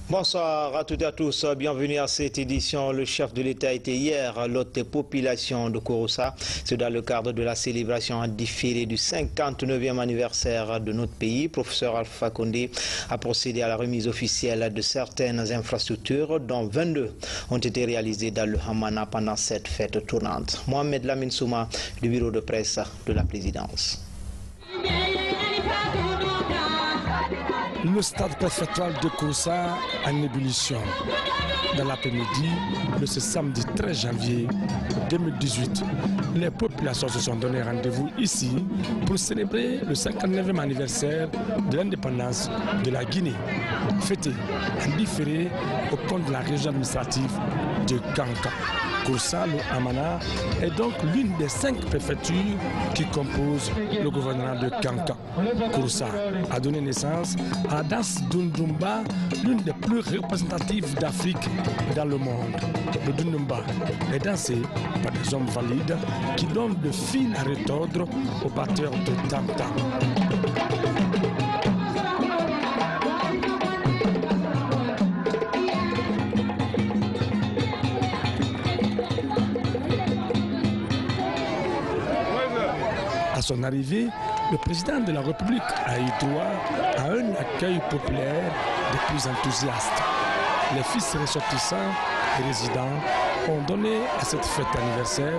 Bonsoir à toutes et à tous, bienvenue à cette édition. Le chef de l'État était hier à l'hôte des populations de Kouroussa. C'est dans le cadre de la célébration en différé du 59e anniversaire de notre pays. Professeur Alpha Condé a procédé à la remise officielle de certaines infrastructures, dont 22 ont été réalisées dans le Hamana pendant cette fête tournante. Mohamed Lamine Souma du bureau de presse de la présidence. Le stade préfectoral de Kouroussa en ébullition. Dans l'après-midi, de ce samedi 13 janvier 2018, les populations se sont donné rendez-vous ici pour célébrer le 59e anniversaire de l'indépendance de la Guinée, fêté en différé au compte de la région administrative de Kanka. Kouroussa, le Hamana, est donc l'une des 5 préfectures qui composent le gouvernement de Kanka. Kouroussa a donné naissance à la danse Dundumba, l'une des plus représentatives d'Afrique dans le monde. Le Dundumba est dansé par des hommes valides qui donnent de fil à retordre aux batteurs de tam-tam. À son arrivée, le président de la République a eu droit à un accueil populaire des plus enthousiastes. Les fils ressortissants et résidents ont donné à cette fête anniversaire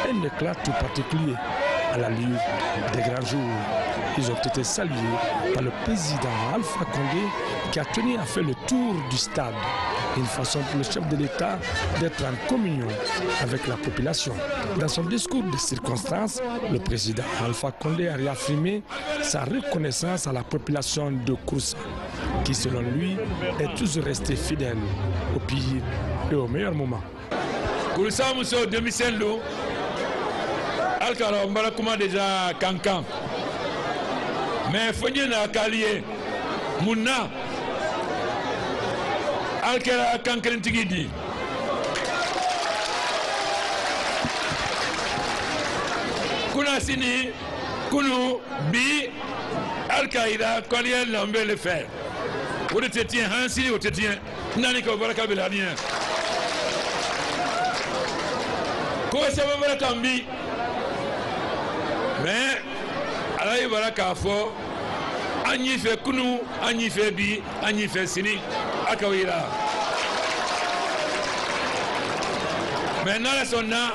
un éclat tout particulier à l'allure des grands jours. Ils ont été salués par le président Alpha Condé qui a tenu à faire le tour du stade. Une façon pour le chef de l'État d'être en communion avec la population. Dans son discours de circonstance, le président Alpha Condé a réaffirmé sa reconnaissance à la population de Kouroussa, qui selon lui est toujours restée fidèle au pire et au meilleur moment. Kouroussa Mousso 2005, Alkaro Mbarakuma déjà Kankan. Mais Fonyena Kalié, Mouna. Alkera Kankan Tigidi. Kuna Sini, Kunu, Bi, Al-Qaïda, Koliel, Lambé le fait. Ou de Tétien, Hansi, ou Tétien, Nanika Baraka Belanien. Quoi ça va Barakambi? Mais, Alaï Baraka Fo, Agni fait Kunu, Agni fait Bi, Agni fait Sini. Akawira. Maintenant, la sonna,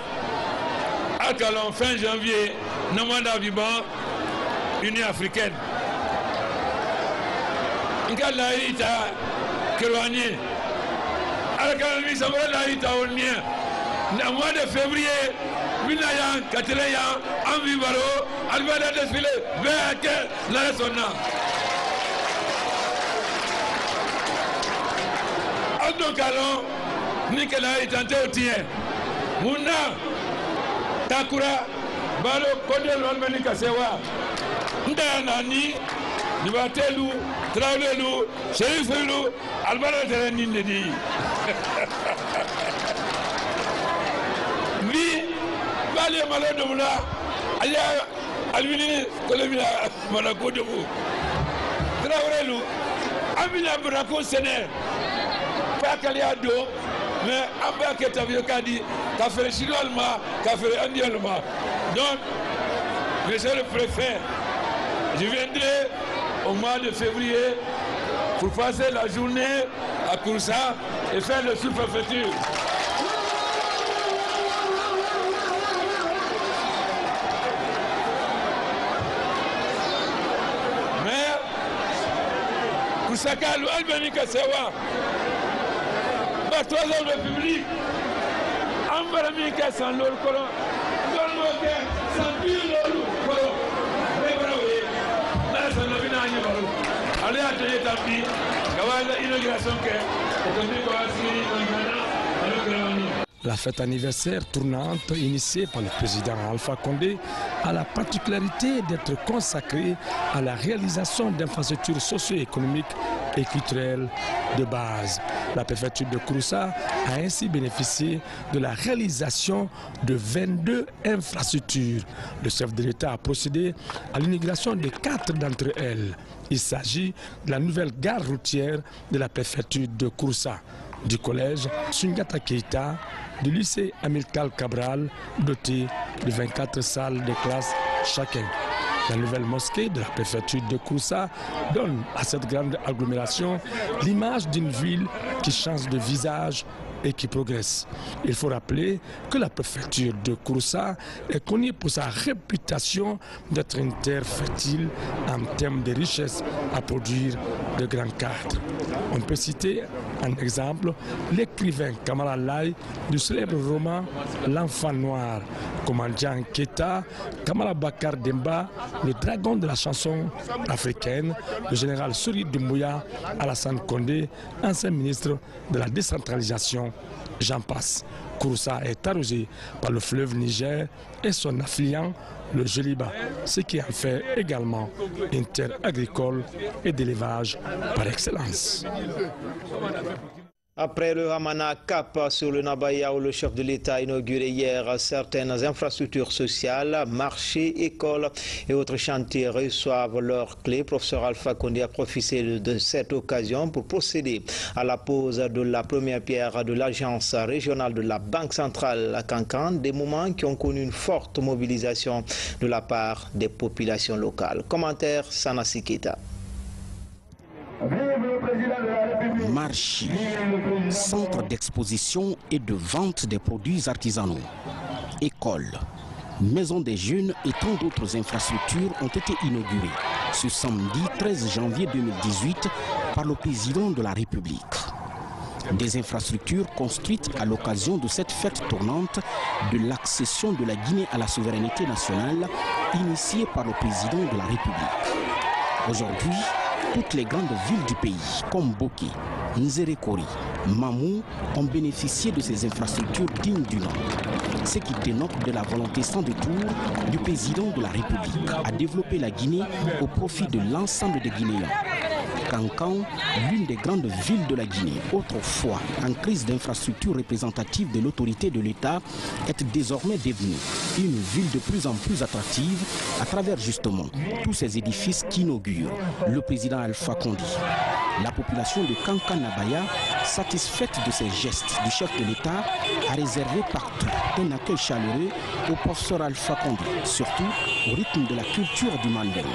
Akalon fin janvier, Namanda Viban, Union africaine. Nkala ita Kerwanye. Alkalami Samara la ita Onien. Le mois de février, Minayan, Kateleyan, Amvivaro, Albada desfilé, Véakel, la sonna. Donc allons, Nicolas est tenté au tien. Mouna, Takura, Balo, Kodel, Walmenika Sewa, Ndanani, Nivatelu, Travelelu, Sherifelu, Albara Terenindi. Lui, Valia Malo de Moula, Aya, Alvini, Colomina, Monaco de vous. Travelelu, Amina Bracon Sénère. Pas qu'il y a deux, mais en bas que tu as vu dit, tu as fait chinois, tu as fait indien. Donc, monsieur le préfet, je viendrai au mois de février pour passer la journée à Kouroussa et faire le sous-préfecture. Mais, Kouroussa, Albani Kassewa, 3 ans de public, Ambarami Kassan Lol Colon, Dolmoke, Sampi Lol Colon, Rebrawe, Nassan Lavina Yavaru, Allez à Tapi, Kawaii inauguration, et on dit qu'on va signer un La fête anniversaire tournante initiée par le président Alpha Condé a la particularité d'être consacrée à la réalisation d'infrastructures socio-économiques et culturelles de base. La préfecture de Kouroussa a ainsi bénéficié de la réalisation de 22 infrastructures. Le chef de l'État a procédé à l'inauguration de 4 d'entre elles. Il s'agit de la nouvelle gare routière de la préfecture de Kouroussa, du collège Sungata Keita, du lycée Amilcar Cabral, doté de 24 salles de classe chacun. La nouvelle mosquée de la préfecture de Kouroussa donne à cette grande agglomération l'image d'une ville qui change de visage et qui progresse. Il faut rappeler que la préfecture de Kouroussa est connue pour sa réputation d'être une terre fertile en termes de richesse à produire de grands cadres. On peut citer en exemple l'écrivain Kamala Lai du célèbre roman L'Enfant Noir, Komandian Keita, Kamala Bakar Demba, le dragon de la chanson africaine, le général Sori Doumbouya, Alassane Condé, ancien ministre de la décentralisation, j'en passe. Kouroussa est arrosé par le fleuve Niger et son affluent, le Joliba, ce qui en fait également une terre agricole et d'élevage par excellence. Après le Hamana Cap sur le Nabaya où le chef de l'État a inauguré hier certaines infrastructures sociales, marchés, écoles et autres chantiers reçoivent leurs clés. Professeur Alpha Condé a profité de cette occasion pour procéder à la pose de la première pierre de l'agence régionale de la Banque centrale à Kankan, des moments qui ont connu une forte mobilisation de la part des populations locales. Commentaire Sanassi Keita. Marché, centre d'exposition et de vente des produits artisanaux, écoles, maisons des jeunes et tant d'autres infrastructures ont été inaugurées ce samedi 13 janvier 2018 par le président de la République. Des infrastructures construites à l'occasion de cette fête tournante de l'accession de la Guinée à la souveraineté nationale initiée par le président de la République. Aujourd'hui, toutes les grandes villes du pays, comme Boké, Nzerekori, Mamou, ont bénéficié de ces infrastructures dignes du nom. Ce qui dénote de la volonté sans détour du président de la République à développer la Guinée au profit de l'ensemble des Guinéens. Kankan, l'une des grandes villes de la Guinée, autrefois en crise d'infrastructure représentative de l'autorité de l'État, est désormais devenue une ville de plus en plus attractive à travers justement tous ces édifices qu'inaugure le président Alpha Condé. La population de Kankan-Nabaya, satisfaite de ces gestes du chef de l'État, a réservé partout un accueil chaleureux au professeur Alpha Condé, surtout au rythme de la culture du Mandeng.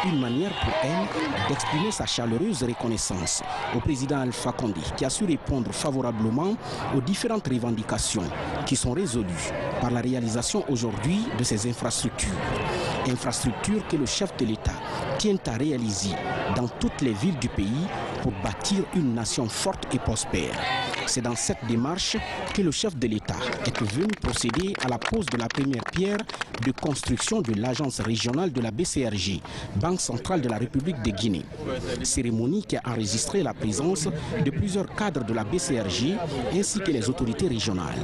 Une manière pour elle d'exprimer sa chaleureuse reconnaissance au président Alpha Condé qui a su répondre favorablement aux différentes revendications qui sont résolues par la réalisation aujourd'hui de ces infrastructures. Infrastructures que le chef de l'État tient à réaliser dans toutes les villes du pays pour bâtir une nation forte et prospère. C'est dans cette démarche que le chef de l'État est venu procéder à la pose de la première pierre de construction de l'agence régionale de la BCRG, Banque centrale de la République de Guinée. Cérémonie qui a enregistré la présence de plusieurs cadres de la BCRG ainsi que les autorités régionales.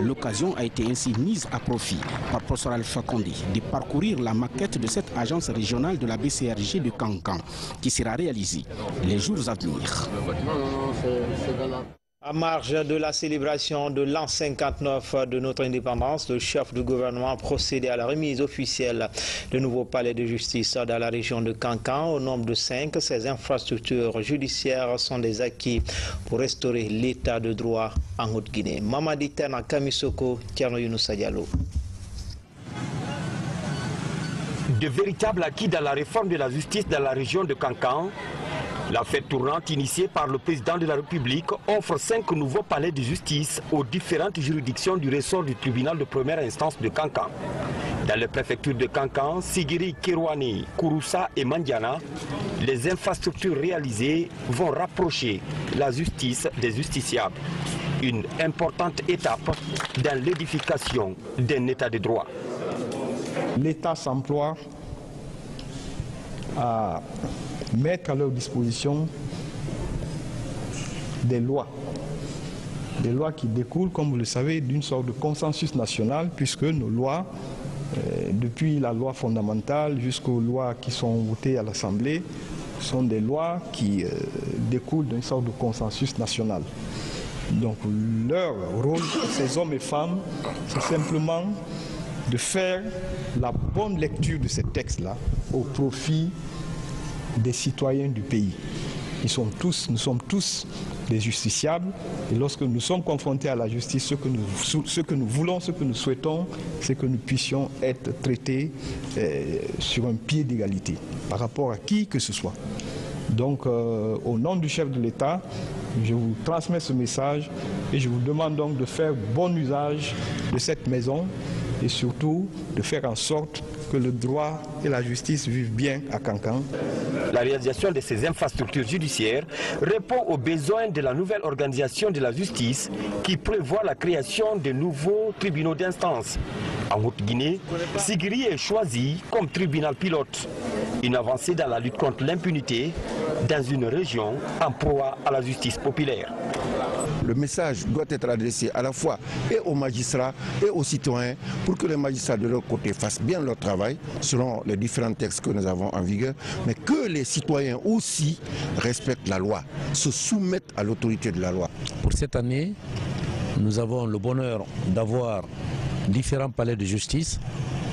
L'occasion a été ainsi mise à profit par le professeur Alpha Condé de parcourir la maquette de cette agence régionale de la BCRG de Kankan qui sera réalisée les jours à venir. À marge de la célébration de l'an 59 de notre indépendance, le chef du gouvernement a procédé à la remise officielle du nouveau palais de justice dans la région de Kankan. Au nombre de 5, ces infrastructures judiciaires sont des acquis pour restaurer l'état de droit en Haute-Guinée. Mamadi Tena Kamisoko, Tiano Younousa Diallo. De véritables acquis dans la réforme de la justice dans la région de Kankan, La fête tournante initiée par le président de la République offre 5 nouveaux palais de justice aux différentes juridictions du ressort du tribunal de première instance de Kankan. Dans les préfectures de Kankan, Sigiri, Kirwani, Kouroussa et Mandiana, les infrastructures réalisées vont rapprocher la justice des justiciables. Une importante étape dans l'édification d'un état de droit. L'État s'emploie à mettre à leur disposition des lois qui découlent, comme vous le savez, d'une sorte de consensus national, puisque nos lois, depuis la loi fondamentale jusqu'aux lois qui sont votées à l'Assemblée, sont des lois qui découlent d'une sorte de consensus national. Donc leur rôle, ces hommes et femmes, c'est simplement de faire la bonne lecture de ces textes-là au profit des citoyens du pays. Nous sommes tous des justiciables et lorsque nous sommes confrontés à la justice, ce que nous voulons, ce que nous souhaitons, c'est que nous puissions être traités sur un pied d'égalité par rapport à qui que ce soit. Donc au nom du chef de l'État, je vous transmets ce message et je vous demande donc de faire bon usage de cette maison et surtout de faire en sorte que le droit et la justice vivent bien à Kankan. La réalisation de ces infrastructures judiciaires répond aux besoins de la nouvelle organisation de la justice qui prévoit la création de nouveaux tribunaux d'instance. En Haute-Guinée, Sigiri est choisi comme tribunal pilote. Une avancée dans la lutte contre l'impunité dans une région en proie à la justice populaire. Le message doit être adressé à la fois et aux magistrats et aux citoyens pour que les magistrats de leur côté fassent bien leur travail selon les différents textes que nous avons en vigueur, mais que les citoyens aussi respectent la loi, se soumettent à l'autorité de la loi. Pour cette année, nous avons le bonheur d'avoir différents palais de justice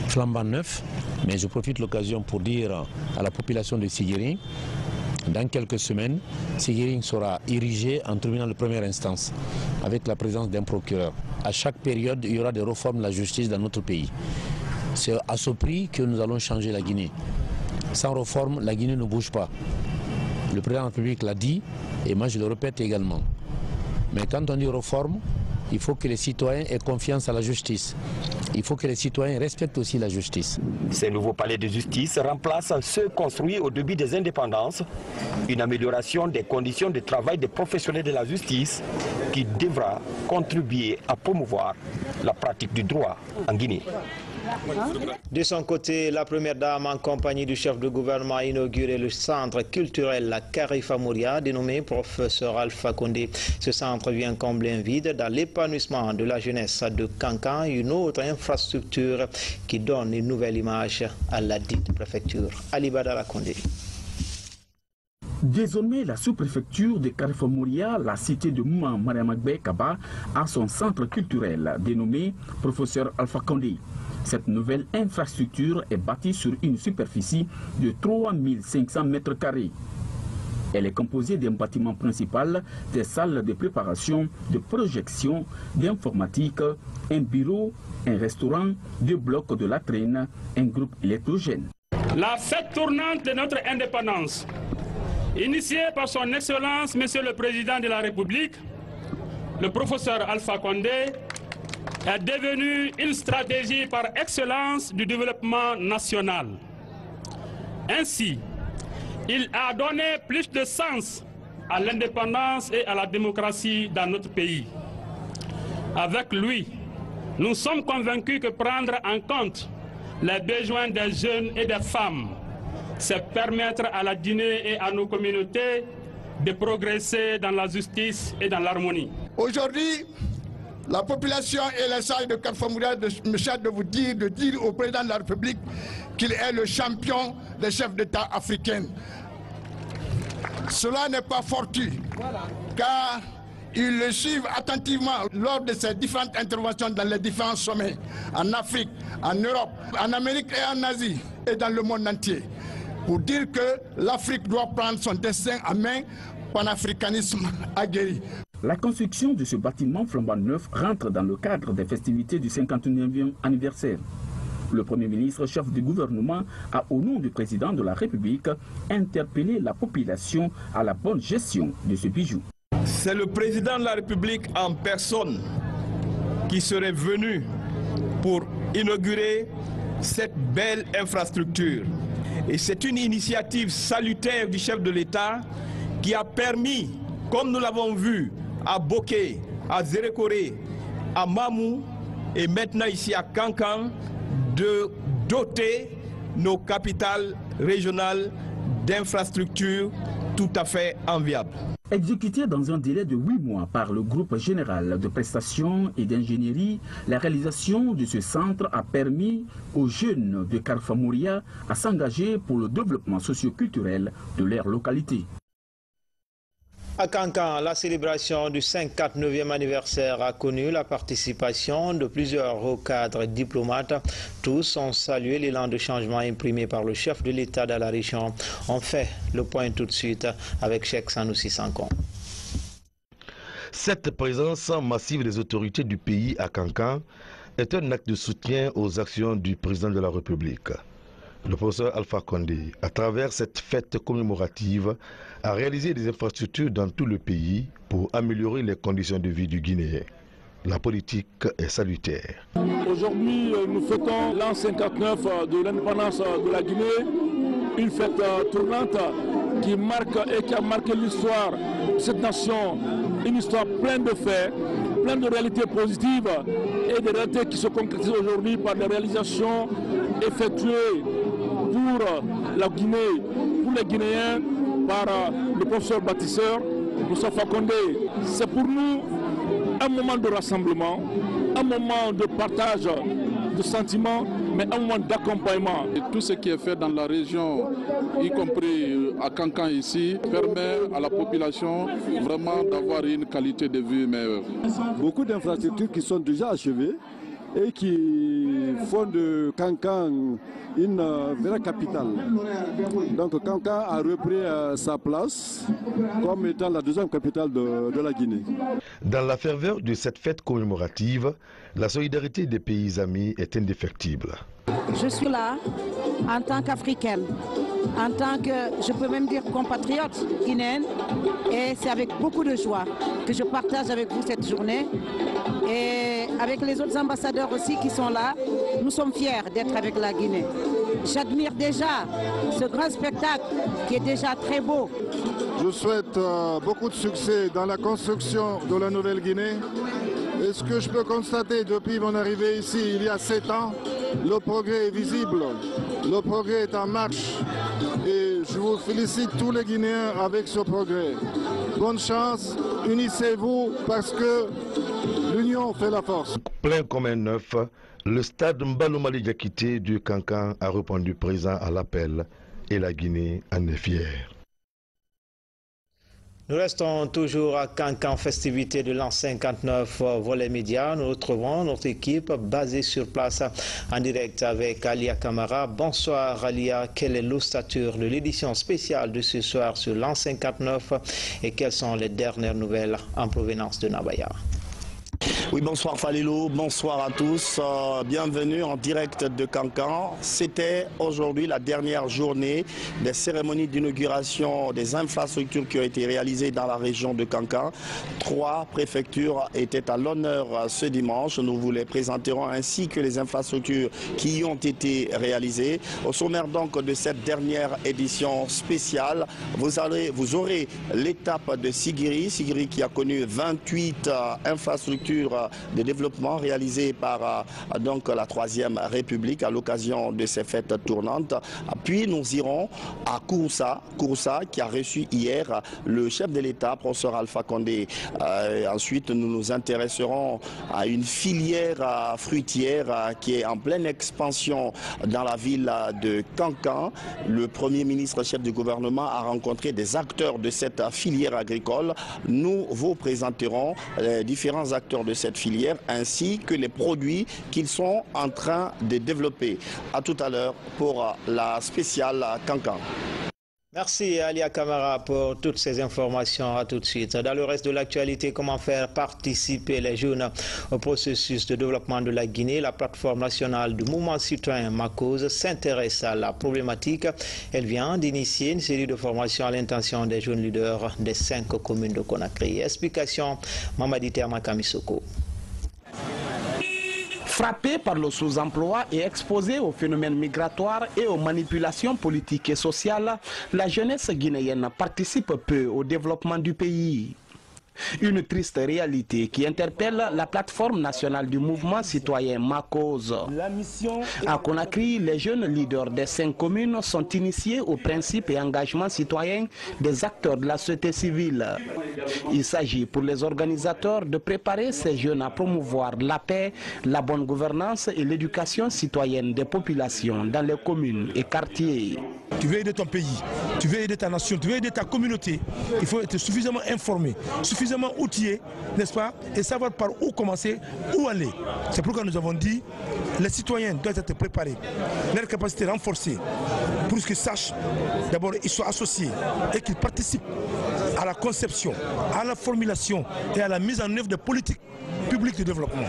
flambant neufs, mais je profite de l'occasion pour dire à la population de Sigiri, dans quelques semaines, Sigiri sera érigé en tribunal de première instance avec la présence d'un procureur. À chaque période, il y aura des réformes de la justice dans notre pays. C'est à ce prix que nous allons changer la Guinée. Sans réforme, la Guinée ne bouge pas. Le président de la République l'a dit et moi je le répète également. Mais quand on dit réforme, il faut que les citoyens aient confiance à la justice. Il faut que les citoyens respectent aussi la justice. Ces nouveaux palais de justice remplacent ceux construits au début des indépendances. Une amélioration des conditions de travail des professionnels de la justice qui devra contribuer à promouvoir la pratique du droit en Guinée. De son côté, la première dame en compagnie du chef de gouvernement a inauguré le centre culturel La Karifa Mouria, dénommé Professeur Alpha Condé. Ce centre vient combler un vide dans l'épanouissement de la jeunesse de Kankan, une autre infrastructure qui donne une nouvelle image à la dite préfecture. Ali Badara Condé. Désormais, la sous-préfecture de Karifa Mouria, la cité de Mouma Mariamagbe Kaba, a son centre culturel dénommé Professeur Alpha Condé. Cette nouvelle infrastructure est bâtie sur une superficie de 3500 mètres carrés. Elle est composée d'un bâtiment principal, des salles de préparation, de projection, d'informatique, un bureau, un restaurant, 2 blocs de latrines, un groupe électrogène. La fête tournante de notre indépendance, initiée par son Excellence, Monsieur le Président de la République, le professeur Alpha Condé, est devenue une stratégie par excellence du développement national. Ainsi, il a donné plus de sens à l'indépendance et à la démocratie dans notre pays. Avec lui, nous sommes convaincus que prendre en compte les besoins des jeunes et des femmes, c'est permettre à la Guinée et à nos communautés de progresser dans la justice et dans l'harmonie. Aujourd'hui, la population et les sages de Karifa Mouria me chargent de dire au président de la République qu'il est le champion des chefs d'État africains. Cela n'est pas fortuit, car ils le suivent attentivement lors de ses différentes interventions dans les différents sommets, en Afrique, en Europe, en Amérique et en Asie, et dans le monde entier, pour dire que l'Afrique doit prendre son destin en main, panafricanisme aguerri. La construction de ce bâtiment flambant neuf rentre dans le cadre des festivités du 59e anniversaire. Le Premier ministre, chef du gouvernement, a au nom du président de la République interpellé la population à la bonne gestion de ce bijou. C'est le président de la République en personne qui serait venu pour inaugurer cette belle infrastructure. Et c'est une initiative salutaire du chef de l'État qui a permis, comme nous l'avons vu, à Boké, à Zérékoré, à Mamou et maintenant ici à Kankan, de doter nos capitales régionales d'infrastructures tout à fait enviables. Exécuté dans un délai de 8 mois par le groupe général de prestations et d'ingénierie, la réalisation de ce centre a permis aux jeunes de Karfamouria à s'engager pour le développement socio-culturel de leur localité. À Kankan, la célébration du 59e anniversaire a connu la participation de plusieurs hauts cadres diplomates. Tous ont salué l'élan de changement imprimé par le chef de l'État dans la région. On fait le point tout de suite avec Cheikh Sanoussi Sankon. Cette présence massive des autorités du pays à Kankan est un acte de soutien aux actions du président de la République. Le professeur Alpha Condé, à travers cette fête commémorative, a réalisé des infrastructures dans tout le pays pour améliorer les conditions de vie du Guinéen. La politique est salutaire. Aujourd'hui, nous fêtons l'an 59 de l'indépendance de la Guinée, une fête tournante qui marque et qui a marqué l'histoire de cette nation, une histoire pleine de faits, pleine de réalités positives et des réalités qui se concrétisent aujourd'hui par des réalisations effectuées pour la Guinée, pour les Guinéens, par le professeur bâtisseur Moussa Fakonde. C'est pour nous un moment de rassemblement, un moment de partage de sentiments, mais un moment d'accompagnement. Tout ce qui est fait dans la région, y compris à Kankan ici, permet à la population vraiment d'avoir une qualité de vie meilleure. Beaucoup d'infrastructures qui sont déjà achevées et qui font de Kankan une vraie capitale. Donc Kankan a repris sa place comme étant la deuxième capitale de la Guinée. Dans la ferveur de cette fête commémorative, la solidarité des pays amis est indéfectible. Je suis là en tant qu'Africaine, en tant que, je peux même dire, compatriote guinéenne, et c'est avec beaucoup de joie que je partage avec vous cette journée. Et avec les autres ambassadeurs aussi qui sont là, nous sommes fiers d'être avec la Guinée. J'admire déjà ce grand spectacle qui est déjà très beau. Je souhaite beaucoup de succès dans la construction de la Nouvelle-Guinée. Et ce que je peux constater depuis mon arrivée ici il y a 7 ans, le progrès est visible, le progrès est en marche. Et je vous félicite tous les Guinéens avec ce progrès. Bonne chance, unissez-vous parce que l'union fait la force. Plein comme un neuf, le stade Mbaloumali Diakité du Kankan a répondu présent à l'appel et la Guinée en est fière. Nous restons toujours à Kankan, festivité de l'an 59, volet média. Nous retrouvons notre équipe basée sur place en direct avec Alia Kamara. Bonsoir Alia, quelle est l'ossature de l'édition spéciale de ce soir sur l'an 59 et quelles sont les dernières nouvelles en provenance de Nabaya? Oui, bonsoir Falilou, bonsoir à tous, bienvenue en direct de Kankan. C'était aujourd'hui la dernière journée des cérémonies d'inauguration des infrastructures qui ont été réalisées dans la région de Kankan. 3 préfectures étaient à l'honneur ce dimanche, nous vous les présenterons ainsi que les infrastructures qui y ont été réalisées. Au sommaire donc de cette dernière édition spéciale, vous aurez l'étape de Sigiri qui a connu 28 infrastructures de développement réalisées par donc la 3e République à l'occasion de ces fêtes tournantes. Puis nous irons à Kouroussa qui a reçu hier le chef de l'État, professeur Alpha Condé. Ensuite nous nous intéresserons à une filière fruitière qui est en pleine expansion dans la ville de Kankan. Le Premier ministre, chef du gouvernement, a rencontré des acteurs de cette filière agricole. Nous vous présenterons les différents acteurs de cette filière ainsi que les produits qu'ils sont en train de développer. À tout à l'heure pour la spéciale Kankan. Merci Alia Kamara pour toutes ces informations. À tout de suite. Dans le reste de l'actualité, comment faire participer les jeunes au processus de développement de la Guinée? La plateforme nationale du mouvement citoyen Makos s'intéresse à la problématique. Elle vient d'initier une série de formations à l'intention des jeunes leaders des 5 communes de Conakry. Explication, Mamadi Terma Kamisoko. Frappé par le sous-emploi et exposé aux phénomènes migratoires et aux manipulations politiques et sociales, la jeunesse guinéenne participe peu au développement du pays. Une triste réalité qui interpelle la plateforme nationale du mouvement citoyen Makos. À Conakry, les jeunes leaders des 5 communes sont initiés aux principes et engagements citoyens des acteurs de la société civile. Il s'agit pour les organisateurs de préparer ces jeunes à promouvoir la paix, la bonne gouvernance et l'éducation citoyenne des populations dans les communes et quartiers. Tu veux aider ton pays, tu veux aider ta nation, tu veux aider ta communauté. Il faut être suffisamment informé, suffisamment outillé, n'est-ce pas, et savoir par où commencer, où aller. C'est pourquoi nous avons dit les citoyens doivent être préparés, leur capacité renforcée, pour qu'ils sachent, d'abord, ils soient associés et qu'ils participent à la conception, à la formulation et à la mise en œuvre des politiques publiques de développement.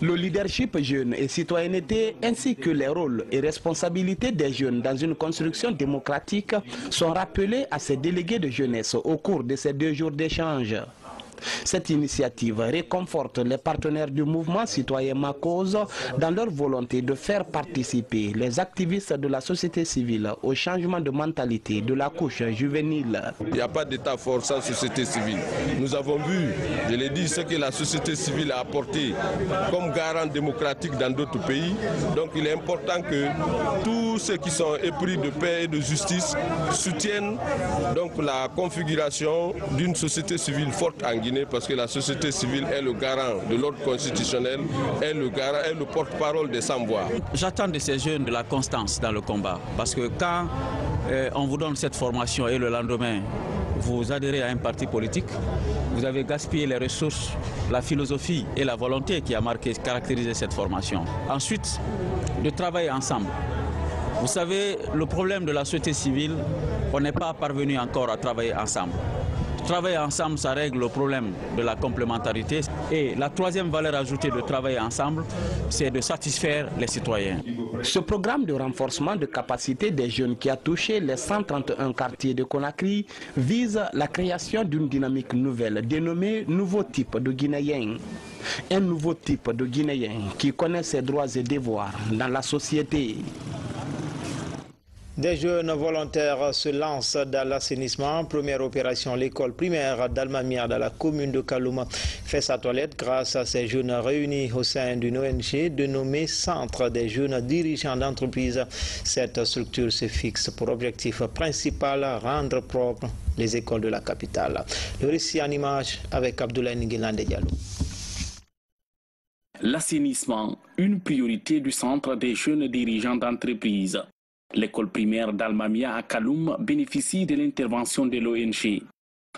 Le leadership jeune et citoyenneté ainsi que les rôles et responsabilités des jeunes dans une construction démocratique sont rappelés à ces délégués de jeunesse au cours de ces 2 jours d'échange. Cette initiative réconforte les partenaires du mouvement citoyen Makos dans leur volonté de faire participer les activistes de la société civile au changement de mentalité de la couche juvénile. Il n'y a pas d'État fort sans société civile. Nous avons vu, je l'ai dit, ce que la société civile a apporté comme garant démocratique dans d'autres pays. Donc il est important que tous ceux qui sont épris de paix et de justice soutiennent donc la configuration d'une société civile forte en Guinée, parce que la société civile est le garant de l'ordre constitutionnel, est le porte-parole des sans-voix. J'attends de ces jeunes de la constance dans le combat, parce que quand on vous donne cette formation et le lendemain vous adhérez à un parti politique, vous avez gaspillé les ressources, la philosophie et la volonté qui a caractérisé cette formation. Ensuite, de travailler ensemble. Vous savez, le problème de la société civile, on n'est pas parvenu encore à travailler ensemble. Travailler ensemble, ça règle le problème de la complémentarité. Et la 3e valeur ajoutée de travailler ensemble, c'est de satisfaire les citoyens. Ce programme de renforcement de capacité des jeunes qui a touché les 131 quartiers de Conakry vise la création d'une dynamique nouvelle dénommée Nouveau type de Guinéen. Un nouveau type de Guinéen qui connaît ses droits et devoirs dans la société. Des jeunes volontaires se lancent dans l'assainissement. Première opération, l'école primaire d'Almamia dans la commune de Kalouma fait sa toilette grâce à ces jeunes réunis au sein d'une ONG dénommée Centre des jeunes dirigeants d'entreprise. Cette structure se fixe pour objectif principal rendre propres les écoles de la capitale. Le récit en image avec Abdoulaye Nguilande Diallo. L'assainissement, une priorité du Centre des jeunes dirigeants d'entreprise. L'école primaire d'Almamia à Kaloum bénéficie de l'intervention de l'ONG.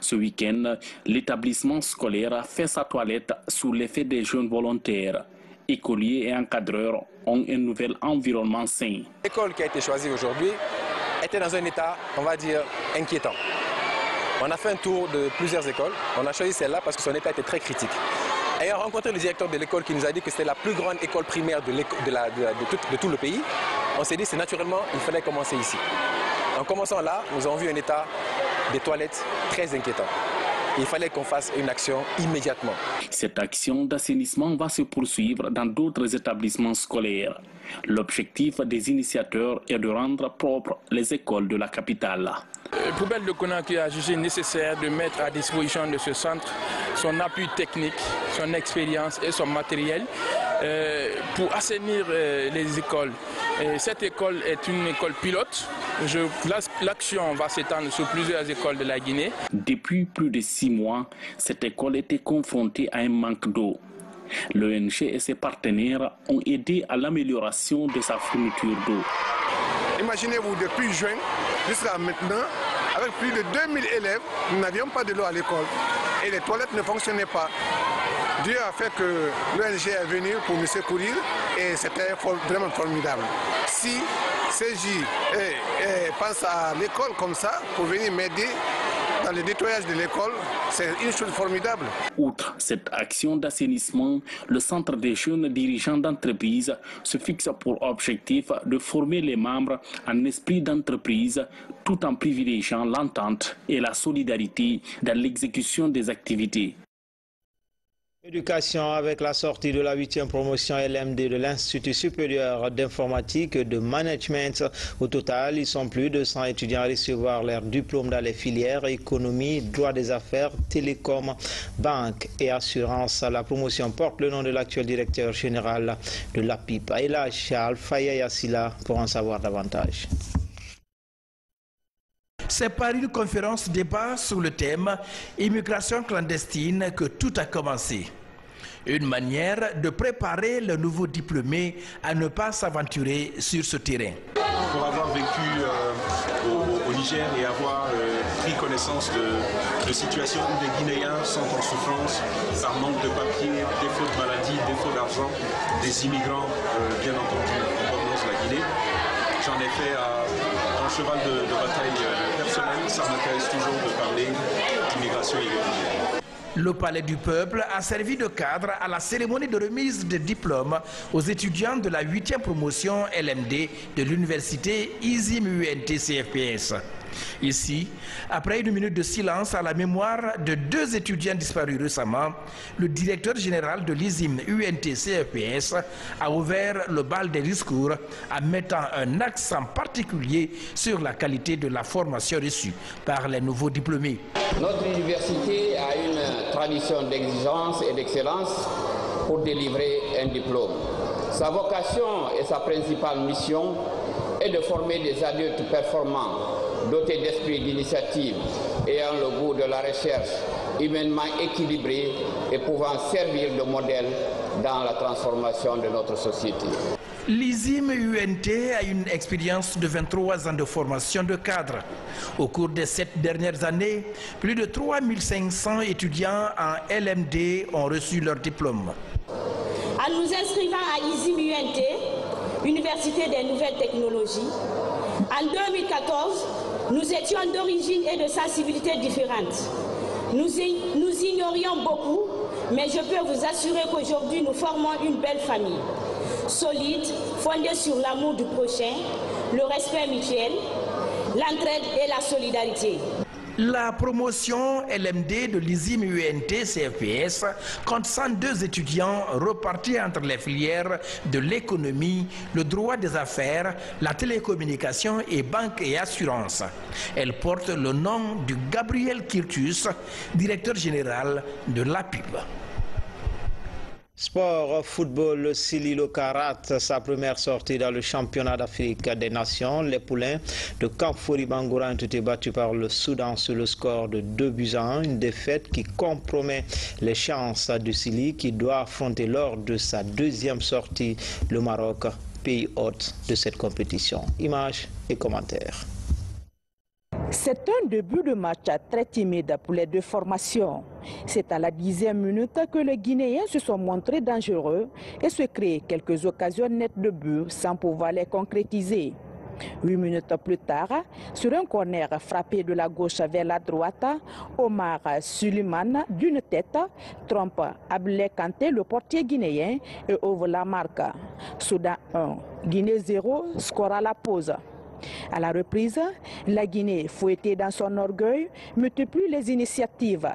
Ce week-end, l'établissement scolaire fait sa toilette sous l'effet des jeunes volontaires. Écoliers et encadreurs ont un nouvel environnement sain. L'école qui a été choisie aujourd'hui était dans un état, on va dire, inquiétant. On a fait un tour de plusieurs écoles. On a choisi celle-là parce que son état était très critique. Ayant rencontré le directeur de l'école qui nous a dit que c'était la plus grande école primaire de tout le pays, on s'est dit que naturellement, il fallait commencer ici. En commençant là, nous avons vu un état des toilettes très inquiétant. Il fallait qu'on fasse une action immédiatement. Cette action d'assainissement va se poursuivre dans d'autres établissements scolaires. L'objectif des initiateurs est de rendre propres les écoles de la capitale. Poubelle de Conakry a jugé nécessaire de mettre à disposition de ce centre son appui technique, son expérience et son matériel pour assainir les écoles. Cette école est une école pilote. L'action va s'étendre sur plusieurs écoles de la Guinée. Depuis plus de 6 mois, cette école était confrontée à un manque d'eau. L'ONG et ses partenaires ont aidé à l'amélioration de sa fourniture d'eau. Imaginez-vous, depuis juin jusqu'à maintenant, avec plus de 2000 élèves, nous n'avions pas de l'eau à l'école et les toilettes ne fonctionnaient pas. Dieu a fait que l'ONG est venue pour nous secourir et c'était vraiment formidable. Si saisit et pense à l'école comme ça pour venir m'aider dans le nettoyage de l'école, c'est une chose formidable. Outre cette action d'assainissement, le Centre des jeunes dirigeants d'entreprise se fixe pour objectif de former les membres en esprit d'entreprise tout en privilégiant l'entente et la solidarité dans l'exécution des activités. Éducation avec la sortie de la 8e promotion LMD de l'Institut supérieur d'informatique et de management. Au total, ils sont plus de 100 étudiants à recevoir leur diplôme dans les filières économie, droit des affaires, télécom, banque et assurance. La promotion porte le nom de l'actuel directeur général de l'APIP. Et là, Charles Fayayassila pour en savoir davantage. C'est par une conférence débat sur le thème « Immigration clandestine » que tout a commencé. Une manière de préparer le nouveau diplômé à ne pas s'aventurer sur ce terrain. Pour avoir vécu au Niger et avoir pris connaissance de situations où des Guinéens sont en souffrance par manque de papiers, défaut de maladie, défaut d'argent, des immigrants bien entendu en provenance de la Guinée. J'en ai fait un cheval de bataille personnel, ça m'intéresse toujours de parler d'immigration irrégulière. Le Palais du Peuple a servi de cadre à la cérémonie de remise de diplômes aux étudiants de la 8e promotion LMD de l'université ISIM UNT CFPS. Ici, après une minute de silence à la mémoire de 2 étudiants disparus récemment, le directeur général de l'ISIM UNT CFPS a ouvert le bal des discours en mettant un accent particulier sur la qualité de la formation reçue par les nouveaux diplômés. Notre université a une tradition d'exigence et d'excellence pour délivrer un diplôme. Sa vocation et sa principale mission est de former des adultes performants, dotés d'esprit d'initiative, ayant le goût de la recherche, humainement équilibrés et pouvant servir de modèle dans la transformation de notre société. L'ISIM UNT a une expérience de 23 ans de formation de cadre. Au cours des 7 dernières années, plus de 3500 étudiants en LMD ont reçu leur diplôme. En nous inscrivant à ISIM UNT, Université des Nouvelles Technologies, en 2014, nous étions d'origine et de sensibilité différentes. Nous ignorions beaucoup, mais je peux vous assurer qu'aujourd'hui, nous formons une belle famille, solide, fondée sur l'amour du prochain, le respect mutuel, l'entraide et la solidarité. La promotion LMD de l'ISIM UNT CFPS compte 102 étudiants repartis entre les filières de l'économie, le droit des affaires, la télécommunication et banque et assurance. Elle porte le nom de Gabriel Kirtus, directeur général de l'APIP. Sport, football, Sililo rate sa première sortie dans le championnat d'Afrique des Nations. Les poulains de Kamfori Bangoura ont été battus par le Soudan sur le score de 2-1. Une défaite qui compromet les chances du Sili qui doit affronter lors de sa 2e sortie le Maroc, pays hôte de cette compétition. Images et commentaires. C'est un début de match très timide pour les 2 formations. C'est à la 10e minute que les Guinéens se sont montrés dangereux et se créent quelques occasions nettes de but sans pouvoir les concrétiser. 8 minutes plus tard, sur un corner frappé de la gauche vers la droite, Omar Suleiman d'une tête trompe Abdel Kanté, le portier guinéen, et ouvre la marque. Soudan 1, Guinée 0, score à la pause. À la reprise, la Guinée, fouettée dans son orgueil, multiplie les initiatives.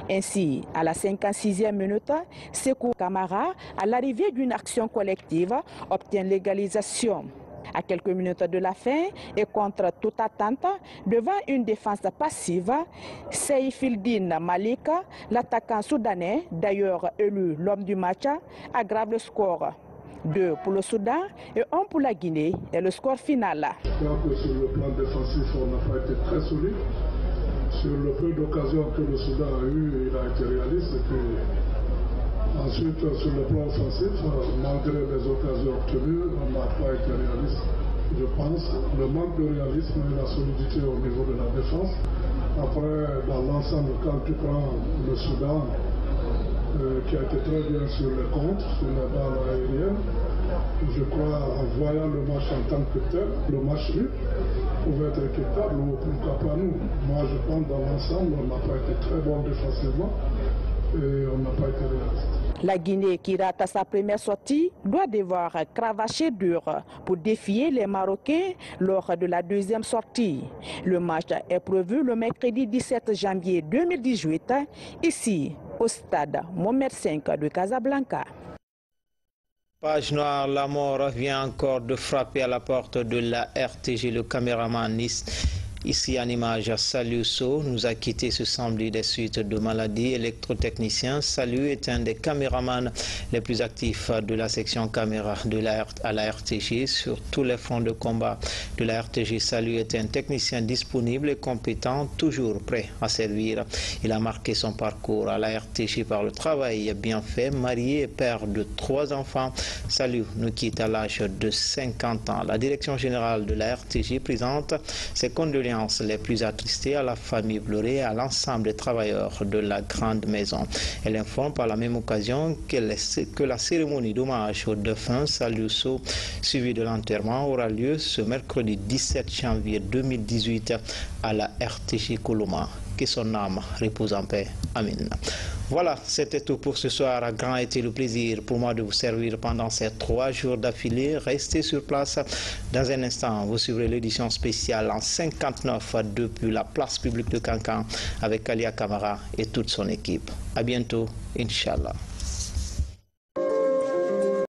Ainsi, à la 56e minute, Sekou Kamara, à l'arrivée d'une action collective, obtient l'égalisation. À quelques minutes de la fin et contre toute attente, devant une défense passive, Seifildine Malika, l'attaquant soudanais, d'ailleurs élu l'homme du match, aggrave le score. 2 pour le Soudan et 1 pour la Guinée et le score final. Je crois que sur le plan défensif, on n'a pas été très solide. Sur le peu d'occasions que le Soudan a eu, il a été réaliste. Et puis, ensuite, sur le plan offensif, malgré les occasions obtenues, on n'a pas été réaliste. Je pense le manque de réalisme et la solidité au niveau de la défense. Après, dans l'ensemble, quand tu prends le Soudan, qui a été très bien sur les comptes, sur la balle aérienne. Je crois, en voyant le match en tant que tel, le match nul pouvait être équitable ou pourquoi pas nous. Moi, je pense dans l'ensemble, on n'a pas été très bon défensivement et on n'a pas été réaliste. La Guinée, qui rate sa première sortie, doit devoir cravacher dur pour défier les Marocains lors de la deuxième sortie. Le match est prévu le mercredi 17 janvier 2018, ici au stade Mohamed V de Casablanca. Page noire, la mort vient encore de frapper à la porte de la RTG. Le caméraman ici en image, Saliou Sow nous a quitté ce samedi des suites de maladie. Électrotechnicien, Saliou est un des caméramans les plus actifs de la section caméra à la RTG sur tous les fronts de combat de la RTG. Saliou est un technicien disponible et compétent, toujours prêt à servir. Il a marqué son parcours à la RTG par le travail bien fait. Marié et père de 3 enfants, Saliou nous quitte à l'âge de 50 ans. La direction générale de la RTG présente ses condoléances les plus attristées à la famille pleurée et à l'ensemble des travailleurs de la grande maison. Elle informe par la même occasion que la cérémonie d'hommage au défunt Saliou Sow, suivie de l'enterrement, aura lieu ce mercredi 17 janvier 2018 à la RTG Koloma. Que son âme repose en paix. Amen. Voilà, c'était tout pour ce soir. Un grand été le plaisir pour moi de vous servir pendant ces 3 jours d'affilée. Restez sur place. Dans un instant, vous suivrez l'édition spéciale en 59 depuis la place publique de Kankan avec Kalia Kamara et toute son équipe. À bientôt, Inch'Allah.